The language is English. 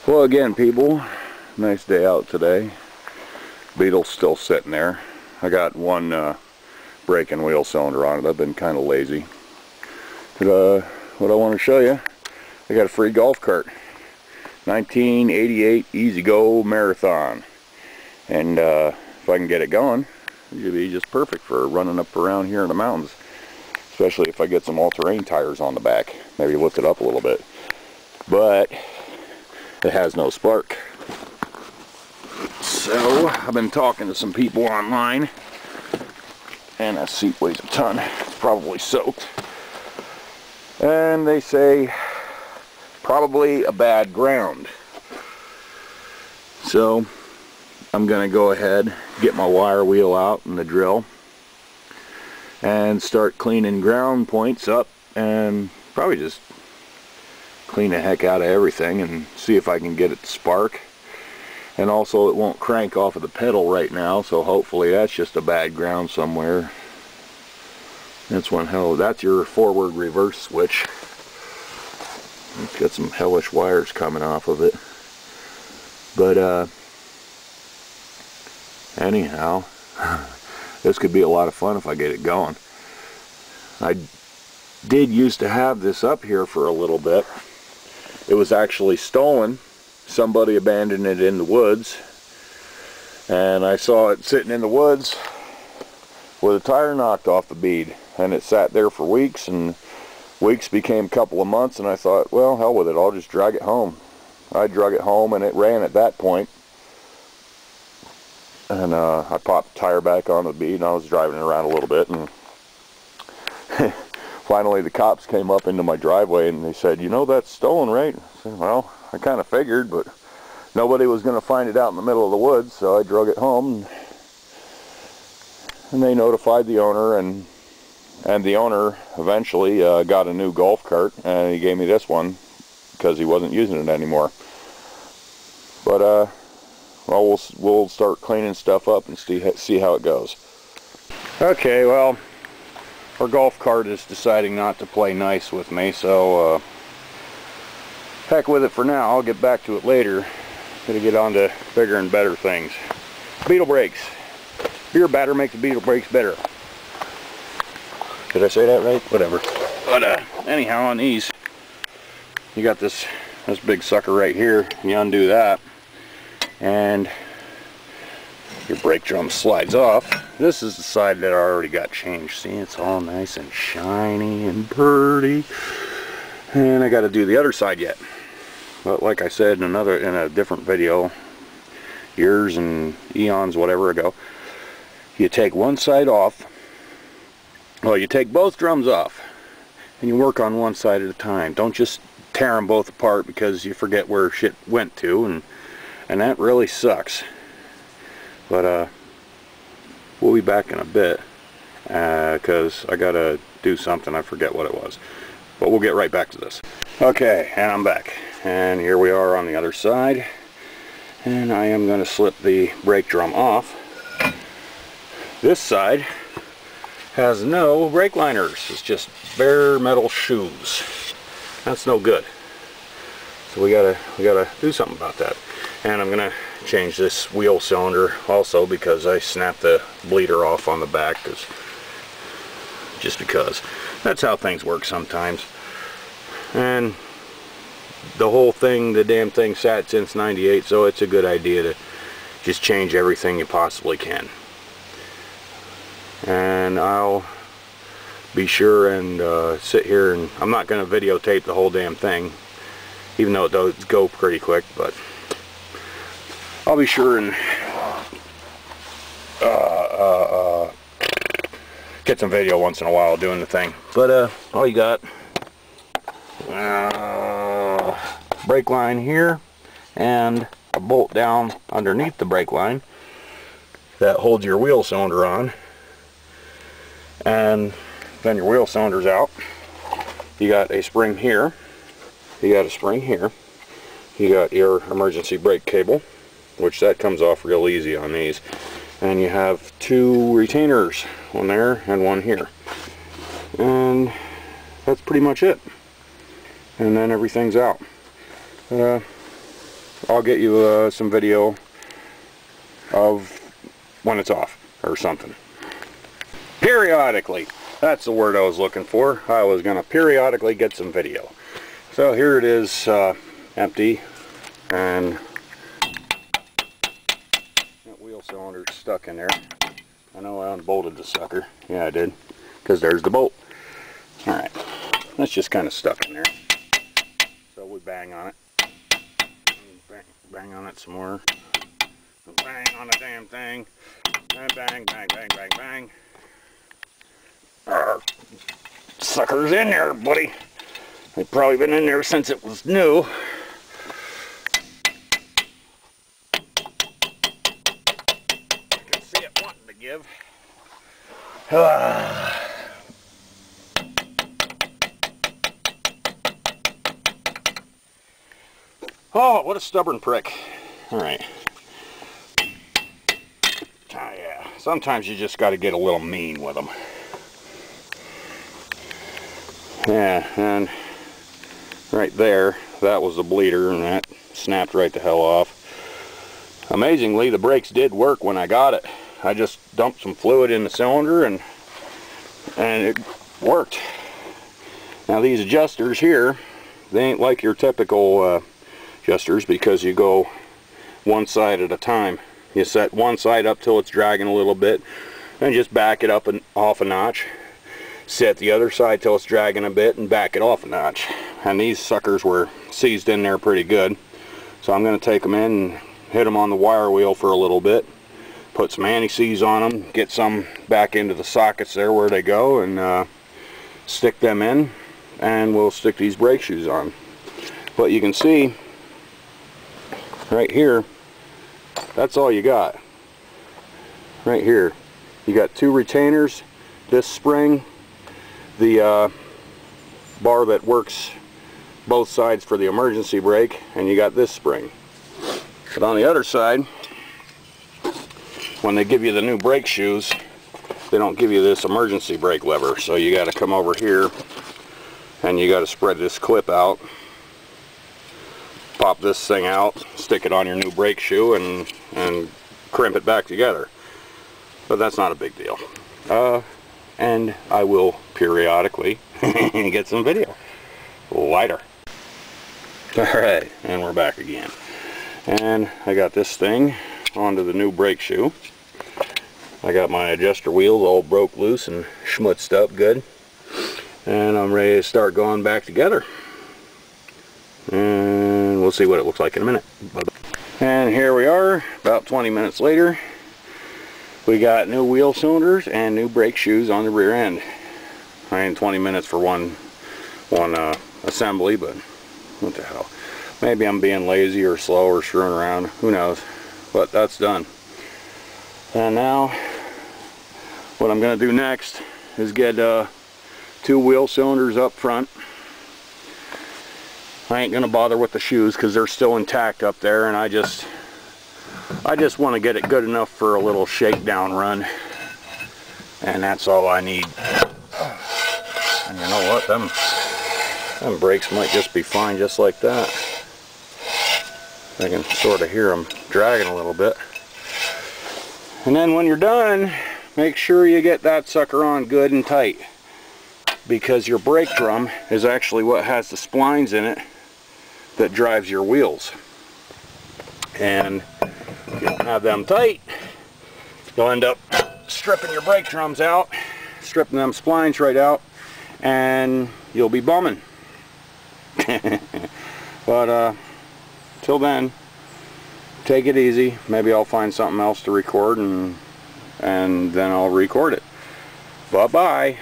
Well, again, people, nice day out today. Beetle's still sitting there. I got one brake and wheel cylinder on it. I've been kind of lazy. But what I want to show you, I got a free golf cart. 1988 Easy Go Marathon. And if I can get it going, it should be just perfect for running up around here in the mountains. Especially if I get some all-terrain tires on the back. Maybe lift it up a little bit. But it has no spark. So I've been talking to some people online, and that seat weighs a ton. It's probably soaked. And they say probably a bad ground. So I'm gonna go ahead, get my wire wheel out and the drill, and start cleaning ground points up, and probably just clean the heck out of everything and see if I can get it to spark. And also it won't crank off of the pedal right now, so hopefully that's just a bad ground somewhere. That's one hell, that's your forward reverse switch. It's got some hellish wires coming off of it. But anyhow, this could be a lot of fun if I get it going. I did used to have this up here for a little bit. It was actually stolen. Somebody abandoned it in the woods, and I saw it sitting in the woods with a tire knocked off the bead, and it sat there for weeks, and weeks became a couple of months, and I thought, well, hell with it, I'll just drag it home. I drug it home, and it ran at that point. And I popped the tire back on the bead, and I was driving it around a little bit, and finally the cops came up into my driveway and they said, you know, that's stolen, right? I said, well, I kind of figured, but nobody was going to find it out in the middle of the woods, so I drug it home, and they notified the owner, and the owner eventually got a new golf cart, and he gave me this one because he wasn't using it anymore. But well, we'll start cleaning stuff up and see how it goes. Okay, well, our golf cart is deciding not to play nice with me, so heck with it for now. I'll get back to it later. Gonna get on to bigger and better things. Beetle brakes. Beer batter makes the Beetle brakes better. Did I say that right? Whatever. But anyhow, on these, you got this big sucker right here. You undo that, and your brake drum slides off. This is the side that I already got changed. See, it's all nice and shiny and pretty. And I got to do the other side yet. But like I said in a different video, years and eons, whatever ago, you take one side off. Well, you take both drums off, and you work on one side at a time. Don't just tear them both apart because you forget where shit went to, and that really sucks. But we'll be back in a bit because I gotta do something. I forget what it was, but we'll get right back to this. Okay, and I'm back, and here we are on the other side, and I am going to slip the brake drum off. This side has no brake liners. It's just bare metal shoes. That's no good. So we gotta do something about that. And I'm gonna change this wheel cylinder also because I snapped the bleeder off on the back, just because that's how things work sometimes. And the whole thing, the damn thing sat since '98, so it's a good idea to just change everything you possibly can. And I'll be sure and sit here, and I'm not going to videotape the whole damn thing, even though it does go pretty quick, but I'll be sure and get some video once in a while doing the thing. But all you got, brake line here, and a bolt down underneath the brake line that holds your wheel cylinder on. And then your wheel cylinder's out. You got a spring here, you got a spring here, you got your emergency brake cable, which that comes off real easy on these, and you have two retainers, one there and one here, and that's pretty much it. And then everything's out. I'll get you some video of when it's off or something. Periodically, that's the word I was looking for. I was going to periodically get some video. So here it is, empty, and that wheel cylinder's stuck in there. I know I unbolted the sucker. Yeah, I did, because there's the bolt. Alright, that's just kind of stuck in there. So we bang on it. Bang on it some more. Bang on the damn thing. And bang, bang, bang, bang, bang. Sucker's in there, buddy. They've probably been in there since it was new. I can see it wanting to give. Oh, what a stubborn prick. Alright. Ah, yeah. Sometimes you just got to get a little mean with them. Yeah, and right there, that was the bleeder, and that snapped right the hell off. Amazingly, the brakes did work when I got it. I just dumped some fluid in the cylinder, and it worked. Now these adjusters here, they ain't like your typical adjusters, because you go one side at a time. You set one side up till it's dragging a little bit, and just back it up and off a notch. Set the other side till it's dragging a bit and back it off a notch. And these suckers were seized in there pretty good. So I'm going to take them in and hit them on the wire wheel for a little bit. Put some anti-seize on them, get some back into the sockets there where they go, and stick them in, and we'll stick these brake shoes on. But you can see right here, that's all you got. Right here, you got two retainers, this spring, the bar that works both sides for the emergency brake, and you got this spring. But on the other side, when they give you the new brake shoes, they don't give you this emergency brake lever, so you got to come over here and you got to spread this clip out, pop this thing out, stick it on your new brake shoe, and crimp it back together. But that's not a big deal. And I will periodically get some video. Later. Alright, and we're back again. And I got this thing onto the new brake shoe. I got my adjuster wheels all broke loose and schmutzed up good. And I'm ready to start going back together. And we'll see what it looks like in a minute. Bye-bye. And here we are, about 20 minutes later. We got new wheel cylinders and new brake shoes on the rear end. I ain't 20 minutes for one assembly, but what the hell. Maybe I'm being lazy or slow or screwing around. Who knows? But that's done. And now, what I'm going to do next is get two wheel cylinders up front. I ain't going to bother with the shoes because they're still intact up there, and I just want to get it good enough for a little shakedown run, and that's all I need. And you know what, them brakes might just be fine just like that. I can sort of hear them dragging a little bit. And then when you're done, make sure you get that sucker on good and tight, because your brake drum is actually what has the splines in it that drives your wheels. And if you don't have them tight, you'll end up stripping your brake drums out, stripping them splines right out, and you'll be bumming. But till then, take it easy. Maybe I'll find something else to record, and then I'll record it. Bye-bye.